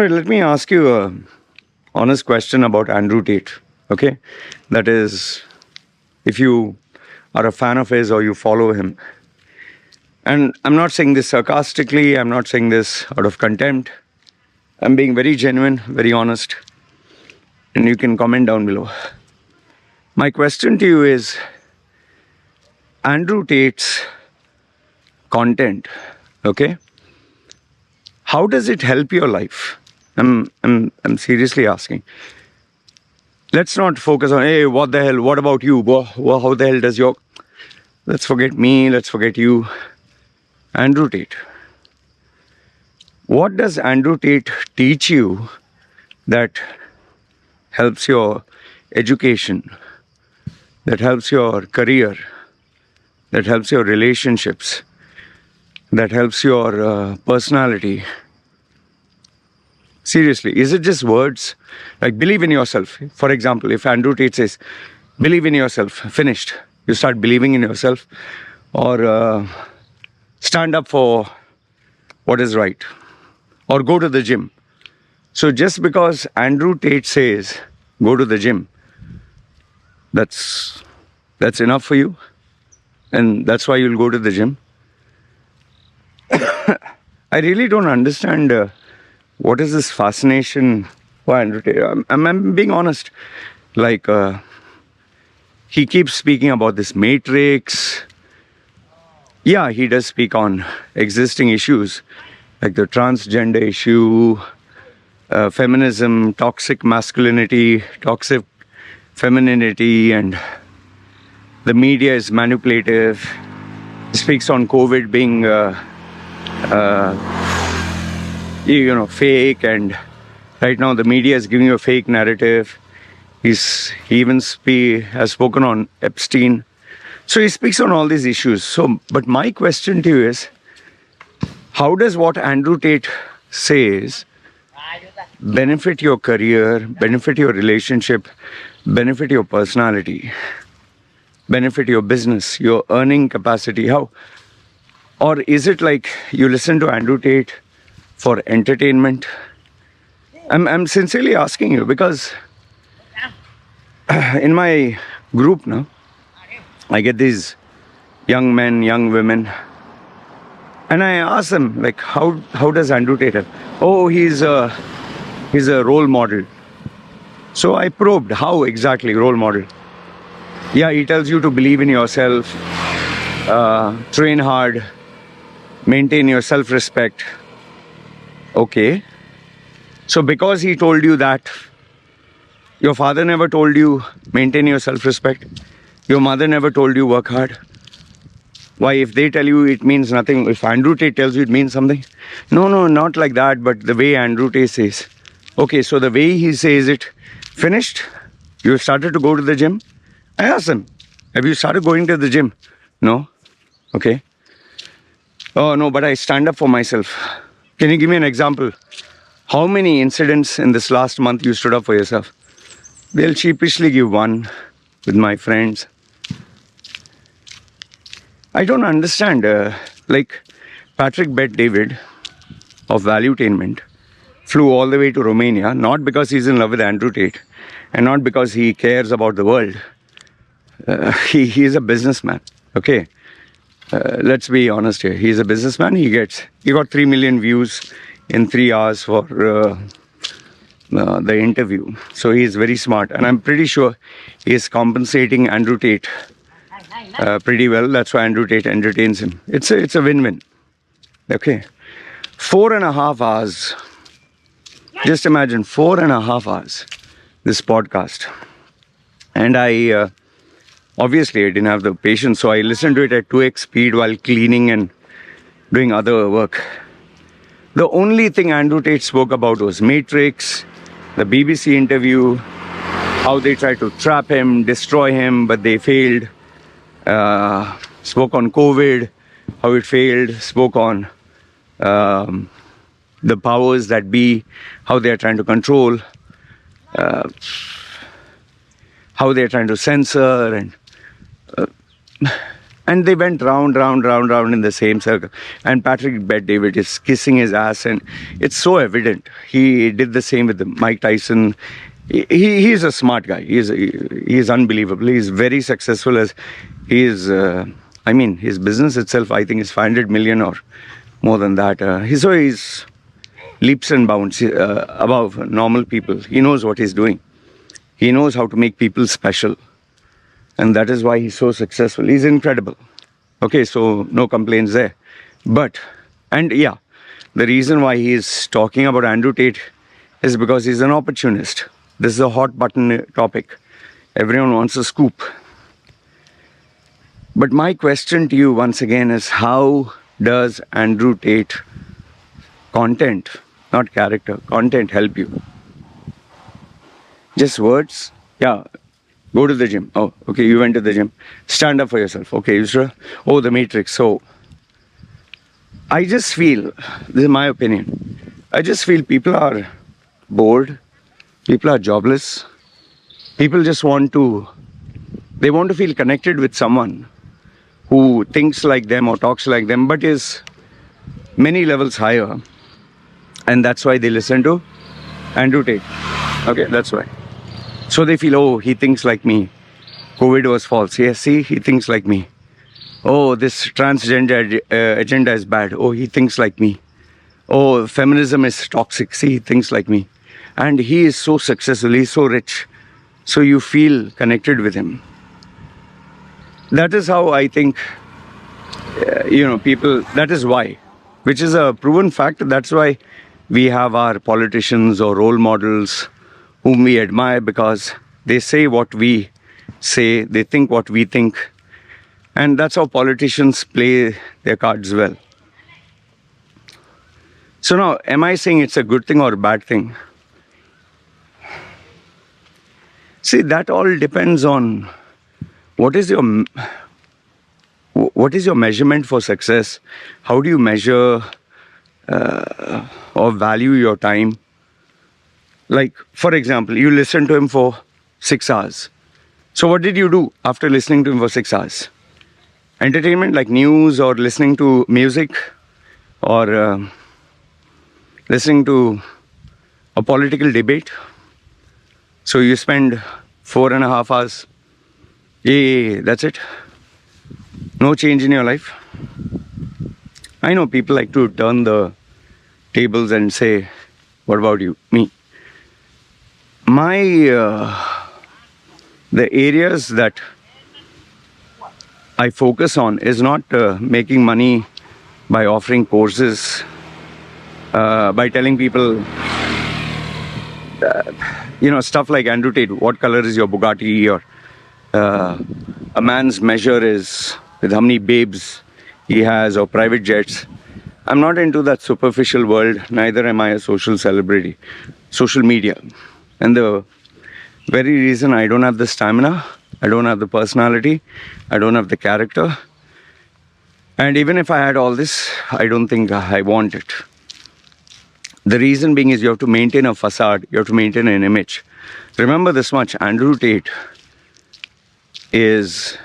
All right, let me ask you an honest question about Andrew Tate. Okay, that is, if you are a fan of his or you follow him. And I'm not saying this sarcastically, I'm not saying this out of contempt. I'm being very genuine, very honest. And you can comment down below. My question to you is, Andrew Tate's content, okay? How does it help your life? I'm seriously asking. Let's not focus on, hey, what the hell, what about you? How the hell does your... Let's forget me, let's forget you. Andrew Tate. What does Andrew Tate teach you that helps your education, that helps your career, that helps your relationships, that helps your personality? Seriously, is it just words? Like, believe in yourself. For example, if Andrew Tate says, believe in yourself, finished. You start believing in yourself. Or stand up for what is right. Or go to the gym. So just because Andrew Tate says, go to the gym, that's enough for you? And that's why you'll go to the gym? I really don't understand what is this fascination for Andrew Tate. I'm being honest. Like, he keeps speaking about this matrix. Yeah, he does speak on existing issues, like the transgender issue, feminism, toxic masculinity, toxic femininity, and the media is manipulative. He speaks on COVID being, fake, and right now the media is giving you a fake narrative. He even has spoken on Epstein. So he speaks on all these issues. But my question to you is, how does what Andrew Tate says benefit your career, benefit your relationship, benefit your personality, benefit your business, your earning capacity? How? Or is it like you listen to Andrew Tate for entertainment? I'm sincerely asking you, because in my group now, I get these young men, young women, and I ask them, like, how does Andrew Tate help? Oh, he's a role model. So I probed, how exactly role model? Yeah, he tells you to believe in yourself, train hard, maintain your self-respect. Okay. So because he told you that, your father never told you maintain your self-respect? Your mother never told you work hard? Why, if they tell you, it means nothing? If Andrew Tate tells you, it means something? No, not like that, but the way Andrew Tate says. Okay, so the way he says it, finished? You started to go to the gym? I asked him, have you started going to the gym? No? Okay. Oh, no, but I stand up for myself. Can you give me an example? How many incidents in this last month you stood up for yourself? They'll sheepishly give one with my friends. I don't understand. Like, Patrick Bet-David of Valuetainment flew all the way to Romania, not because he's in love with Andrew Tate and not because he cares about the world. He is a businessman, okay? Let's be honest here. He's a businessman. He got 3 million views in 3 hours for the interview. So he's very smart, and I'm pretty sure he is compensating Andrew Tate pretty well. That's why Andrew Tate entertains him. It's a win-win. Okay, 4.5 hours. Just imagine 4.5 hours. This podcast, and obviously I didn't have the patience, so I listened to it at 2x speed while cleaning and doing other work. The only thing Andrew Tate spoke about was Matrix, the BBC interview, how they tried to trap him, destroy him, but they failed. Spoke on COVID, how it failed. Spoke on the powers that be, how they are trying to control, how they are trying to censor, And they went round in the same circle. And Patrick Bet-David is kissing his ass, and it's so evident. He did the same with Mike Tyson. He's a smart guy. He is unbelievable. He's very successful. As he is, his business itself, I think, is 500 million or more than that. He's leaps and bounds above normal people. He knows what he's doing. He knows how to make people special. And that is why he's so successful. He's incredible. Okay, so no complaints there. The reason why he's talking about Andrew Tate is because he's an opportunist. This is a hot button topic. Everyone wants a scoop. But my question to you once again is, how does Andrew Tate content, not character, content help you? Just words? Yeah. Go to the gym. Oh, okay, you went to the gym. Stand up for yourself. Okay, you sure? Oh, the Matrix. So, I just feel, this is my opinion, I just feel people are bored. People are jobless. People just want to feel connected with someone who thinks like them or talks like them, but is many levels higher. And that's why they listen to Andrew Tate. Okay, that's why. So they feel, oh, he thinks like me. COVID was false. Yes, see, he thinks like me. Oh, this transgender agenda is bad. Oh, he thinks like me. Oh, feminism is toxic. See, he thinks like me. And he is so successful. He's so rich. So you feel connected with him. That is how I think, people, that is why, which is a proven fact. That's why we have our politicians or role models whom we admire, because they say what we say, they think what we think. And that's how politicians play their cards well. So now, am I saying it's a good thing or a bad thing? See, that all depends on what is your measurement for success? How do you measure or value your time? Like, for example, you listen to him for 6 hours. So what did you do after listening to him for 6 hours? Entertainment, like news, or listening to music, or listening to a political debate. So you spend 4.5 hours. Yeah, that's it. No change in your life. I know people like to turn the tables and say, what about you? Me. The areas that I focus on is not making money by offering courses, by telling people, stuff like Andrew Tate, what color is your Bugatti, or a man's measure is with how many babes he has, or private jets. I'm not into that superficial world, neither am I a social celebrity, social media. And the very reason I don't have the stamina, I don't have the personality, I don't have the character. And even if I had all this, I don't think I want it. The reason being is you have to maintain a facade, you have to maintain an image. Remember this much, Andrew Tate is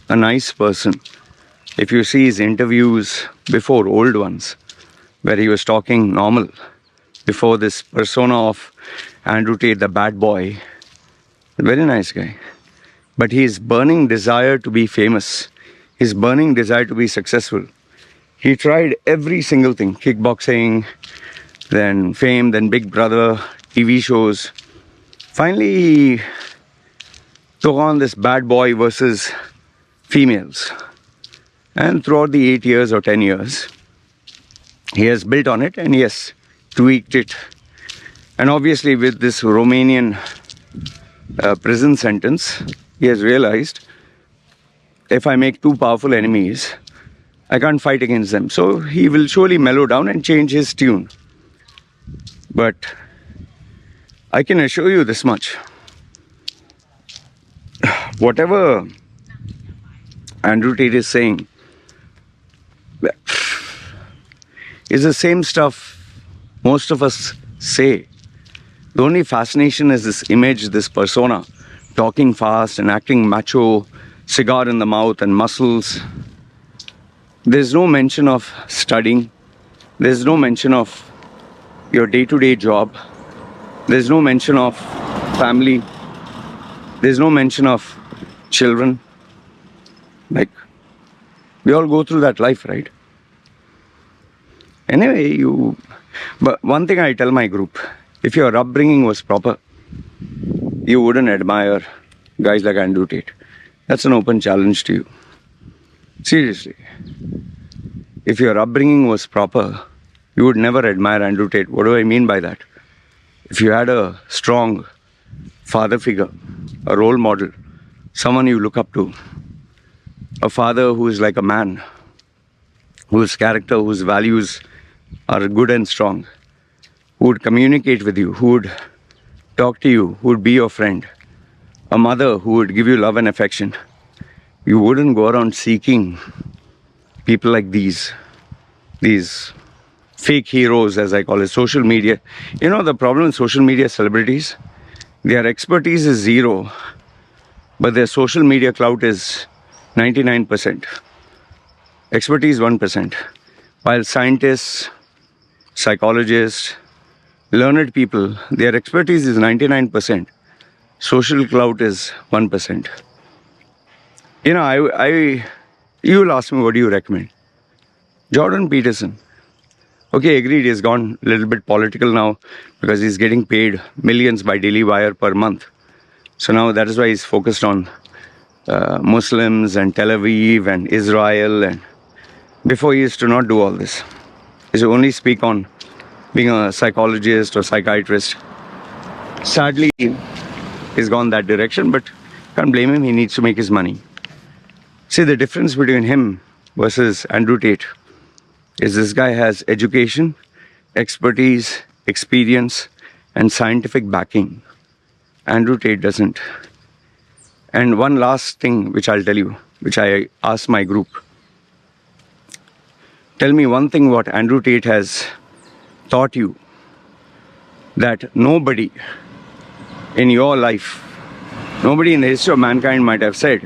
a nice person. If you see his interviews before, old ones, where he was talking normal, before this persona of Andrew Tate, the bad boy, a very nice guy. But his burning desire to be famous, his burning desire to be successful. He tried every single thing, kickboxing, then fame, then Big Brother, TV shows. Finally, he took on this bad boy versus females. And throughout the 8 years or 10 years, he has built on it, and yes, tweaked it. And obviously with this Romanian prison sentence, he has realized, if I make too powerful enemies, I can't fight against them. So he will surely mellow down and change his tune. But I can assure you this much. Whatever Andrew Tate is saying is the same stuff most of us say. The only fascination is this image, this persona, talking fast and acting macho, cigar in the mouth and muscles. There's no mention of studying. There's no mention of your day-to-day job. There's no mention of family. There's no mention of children. Like, we all go through that life, right? Anyway, but one thing I tell my group, if your upbringing was proper, you wouldn't admire guys like Andrew Tate. That's an open challenge to you. Seriously. If your upbringing was proper, you would never admire Andrew Tate. What do I mean by that? If you had a strong father figure, a role model, someone you look up to, a father who is like a man, whose character, whose values are good and strong, who would communicate with you, who would talk to you, who would be your friend, a mother who would give you love and affection, you wouldn't go around seeking people like these fake heroes, as I call it, social media. You know, the problem with social media celebrities, their expertise is zero, but their social media clout is 99%. Expertise 1%. While scientists, psychologists, learned people, their expertise is 99%. Social clout is 1%. You know, you will ask me, what do you recommend? Jordan Peterson. Okay, agreed, he's gone a little bit political now because he's getting paid millions by Daily Wire per month. So now that is why he's focused on Muslims and Tel Aviv and Israel. And before, he used to not do all this. He used to only speak on being a psychologist or psychiatrist. Sadly, he's gone that direction, but can't blame him. He needs to make his money. See, the difference between him versus Andrew Tate is this guy has education, expertise, experience, and scientific backing. Andrew Tate doesn't. And one last thing which I'll tell you, which I asked my group. Tell me one thing what Andrew Tate has taught you that nobody in your life, nobody in the history of mankind might have said,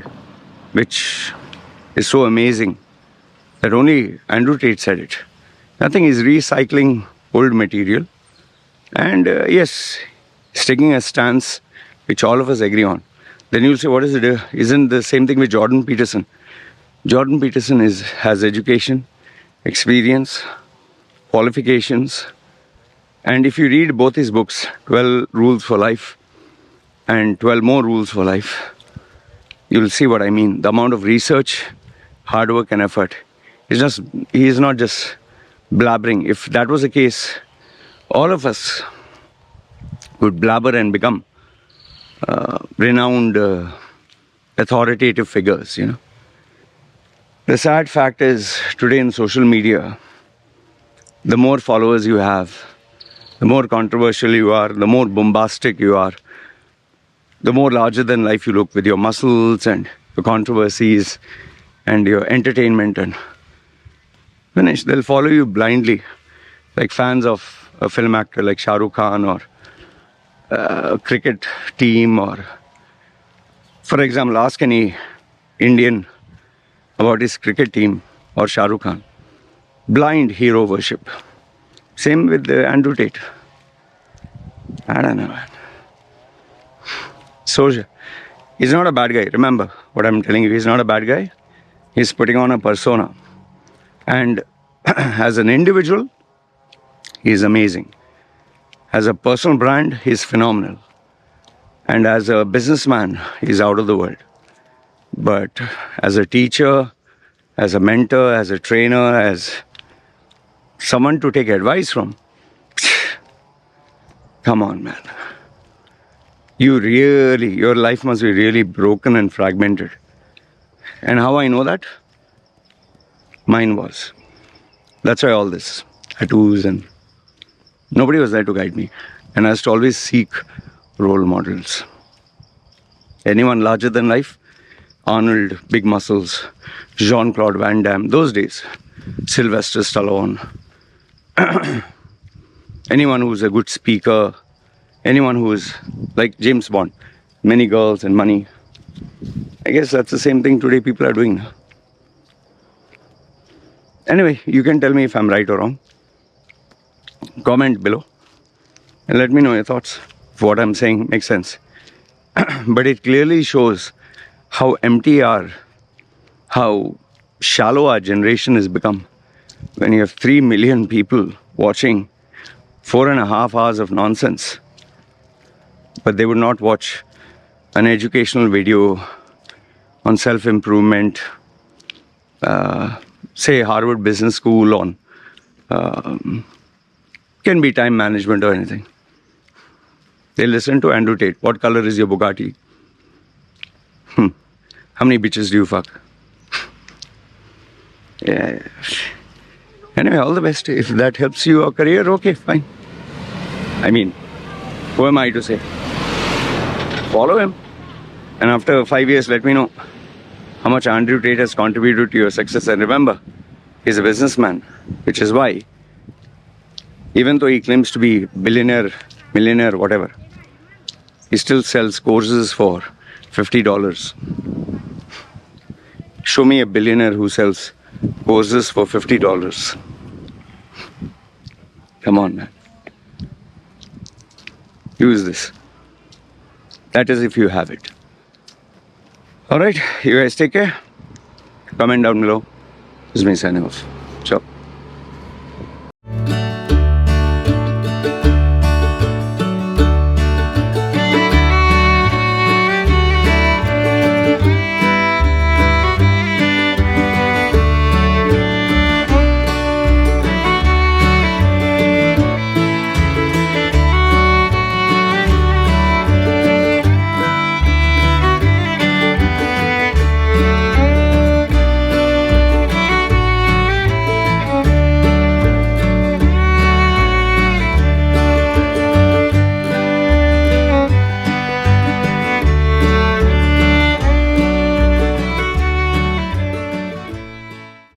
which is so amazing that only Andrew Tate said it. Nothing is recycling old material. And yes, he's taking a stance which all of us agree on. Then you'll say, what is it? Isn't the same thing with Jordan Peterson? Jordan Peterson has education, experience, qualifications. And if you read both his books, 12 Rules for Life and 12 More Rules for Life, you'll see what I mean. The amount of research, hard work and effort. He is not just blabbering. If that was the case, all of us would blabber and become renowned, authoritative figures, you know. The sad fact is, today in social media, the more followers you have, the more controversial you are, the more bombastic you are, the more larger than life you look with your muscles and your controversies and your entertainment, and finish. They'll follow you blindly, like fans of a film actor like Shah Rukh Khan or a cricket team, or, for example, ask any Indian about his cricket team or Shah Rukh Khan. Blind hero worship. Same with Andrew Tate. I don't know, man. So, he's not a bad guy. Remember what I'm telling you. He's not a bad guy. He's putting on a persona. And as an individual, he's amazing. As a personal brand, he's phenomenal. And as a businessman, he's out of the world. But as a teacher, as a mentor, as a trainer, as someone to take advice from, come on, man. Your life must be really broken and fragmented. And how I know that? Mine was. That's why all this tattoos, and nobody was there to guide me. And I used to always seek role models. Anyone larger than life? Arnold, big muscles, Jean-Claude Van Damme, those days. Sylvester Stallone. Anyone who's a good speaker, anyone who is like James Bond, many girls and money. I guess that's the same thing today people are doing. Anyway, you can tell me if I'm right or wrong. Comment below and let me know your thoughts. If what I'm saying makes sense. But it clearly shows how empty how shallow our generation has become when you have 3 million people watching 4.5 hours of nonsense, but they would not watch an educational video on self-improvement, say Harvard Business School on, can be time management or anything. They listen to Andrew Tate. What color is your Bugatti? How many bitches do you fuck? Yeah. Anyway, all the best. If that helps your career, okay, fine. I mean, who am I to say? Follow him. And after 5 years, let me know how much Andrew Tate has contributed to your success. And remember, he's a businessman, which is why, even though he claims to be billionaire, millionaire, whatever, he still sells courses for $50. Show me a billionaire who sells courses for $50. Come on, man. Use this. That is if you have it. Alright, you guys take care. Comment down below. This is me signing off.